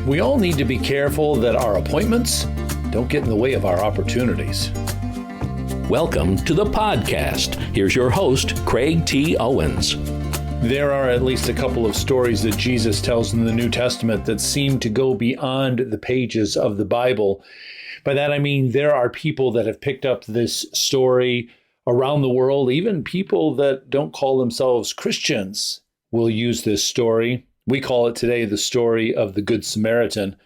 We all need to be careful that our appointments don't get in the way of our opportunities. Welcome to the podcast. Here's your host, Craig T. Owens. There are at least a couple of stories that Jesus tells in the New Testament that seem to go beyond the pages of the Bible. By that I mean there are people that have picked up this story around the world. Even people that don't call themselves Christians will use this story. We call it today the story of the Good Samaritan.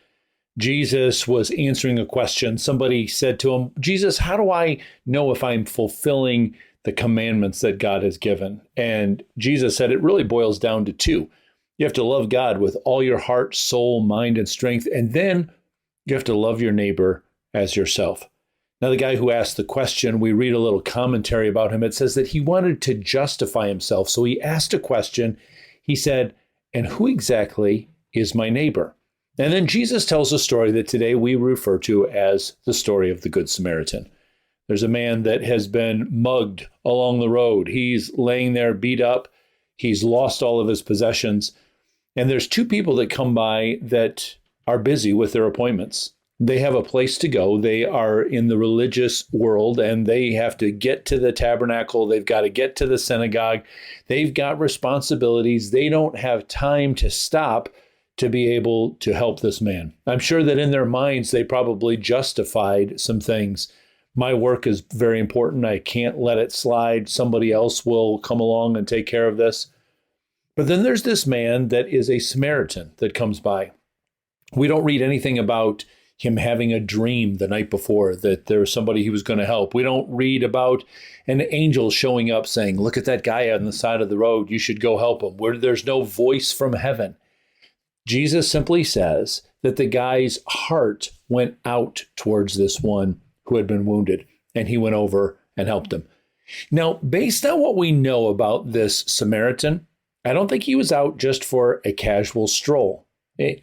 Jesus was answering a question. Somebody said to him, Jesus, how do I know if I'm fulfilling the commandments that God has given? And Jesus said it really boils down to two. You have to love God with all your heart, soul, mind, and strength. And then you have to love your neighbor as yourself. Now, the guy who asked the question, we read a little commentary about him. It says that he wanted to justify himself. So he asked a question. He said, and who exactly is my neighbor? And then Jesus tells a story that today we refer to as the story of the Good Samaritan. There's a man that has been mugged along the road. He's laying there beat up. He's lost all of his possessions. And there's two people that come by that are busy with their appointments. They have a place to go. They are in the religious world and they have to get to the tabernacle. They've got to get to the synagogue. They've got responsibilities. They don't have time to stop to be able to help this man. I'm sure that in their minds, they probably justified some things. My work is very important. I can't let it slide. Somebody else will come along and take care of this. But then there's this man that is a Samaritan that comes by. We don't read anything about him having a dream the night before that there was somebody he was going to help. We don't read about an angel showing up saying, look at that guy on the side of the road. You should go help him. Where there's no voice from heaven. Jesus simply says that the guy's heart went out towards this one who had been wounded, and he went over and helped him. Now, based on what we know about this Samaritan, I don't think he was out just for a casual stroll.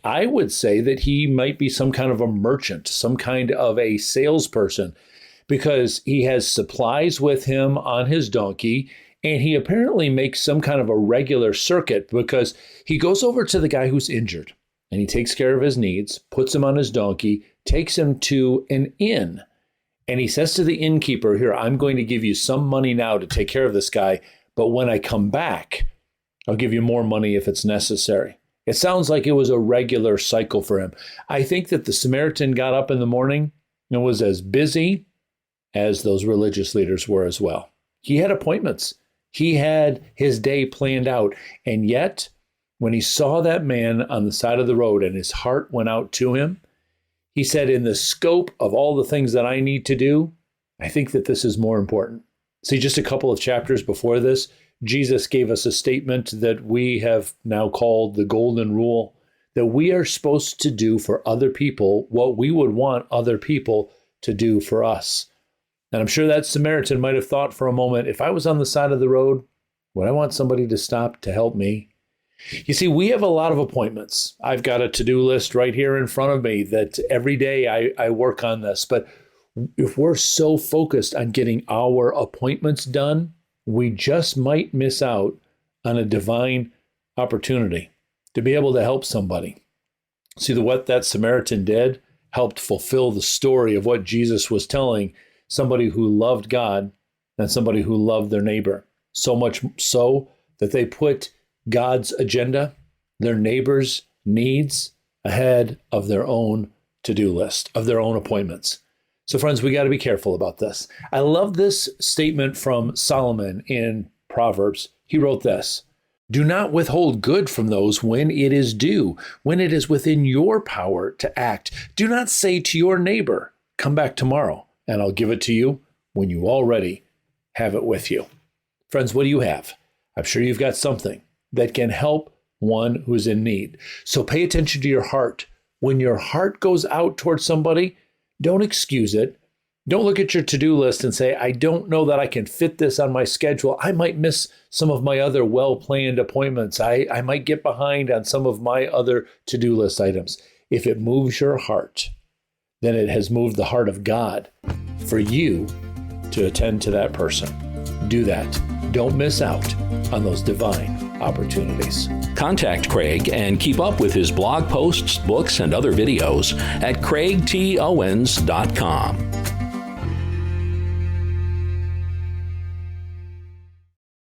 I would say that he might be some kind of a merchant, some kind of a salesperson, because he has supplies with him on his donkey, and he apparently makes some kind of a regular circuit because he goes over to the guy who's injured, and he takes care of his needs, puts him on his donkey, takes him to an inn, and he says to the innkeeper, here, I'm going to give you some money now to take care of this guy, but when I come back, I'll give you more money if it's necessary. It sounds like it was a regular cycle for him. I think that the Samaritan got up in the morning and was as busy as those religious leaders were as well. He had appointments. He had his day planned out. And yet, when he saw that man on the side of the road and his heart went out to him, he said, in the scope of all the things that I need to do, I think that this is more important. See, just a couple of chapters before this, Jesus gave us a statement that we have now called the golden rule, that we are supposed to do for other people what we would want other people to do for us. And I'm sure that Samaritan might have thought for a moment, if I was on the side of the road, would I want somebody to stop to help me? You see, we have a lot of appointments. I've got a to-do list right here in front of me that every day I work on this. But if we're so focused on getting our appointments done, we just might miss out on a divine opportunity to be able to help somebody. See, what that Samaritan did helped fulfill the story of what Jesus was telling somebody who loved God and somebody who loved their neighbor. So much so that they put God's agenda, their neighbor's needs, ahead of their own to-do list, of their own appointments. So friends, we got to be careful about this. I love this statement from Solomon in Proverbs. He wrote this, do not withhold good from those when it is due, when it is within your power to act. Do not say to your neighbor, come back tomorrow and I'll give it to you when you already have it with you. Friends, what do you have? I'm sure you've got something that can help one who's in need. So pay attention to your heart. When your heart goes out towards somebody, don't excuse it. Don't look at your to-do list and say, I don't know that I can fit this on my schedule. I might miss some of my other well-planned appointments. I might get behind on some of my other to-do list items. If it moves your heart, then it has moved the heart of God for you to attend to that person. Do that. Don't miss out on those divine opportunities. Contact Craig and keep up with his blog posts, books, and other videos at craigtowens.com.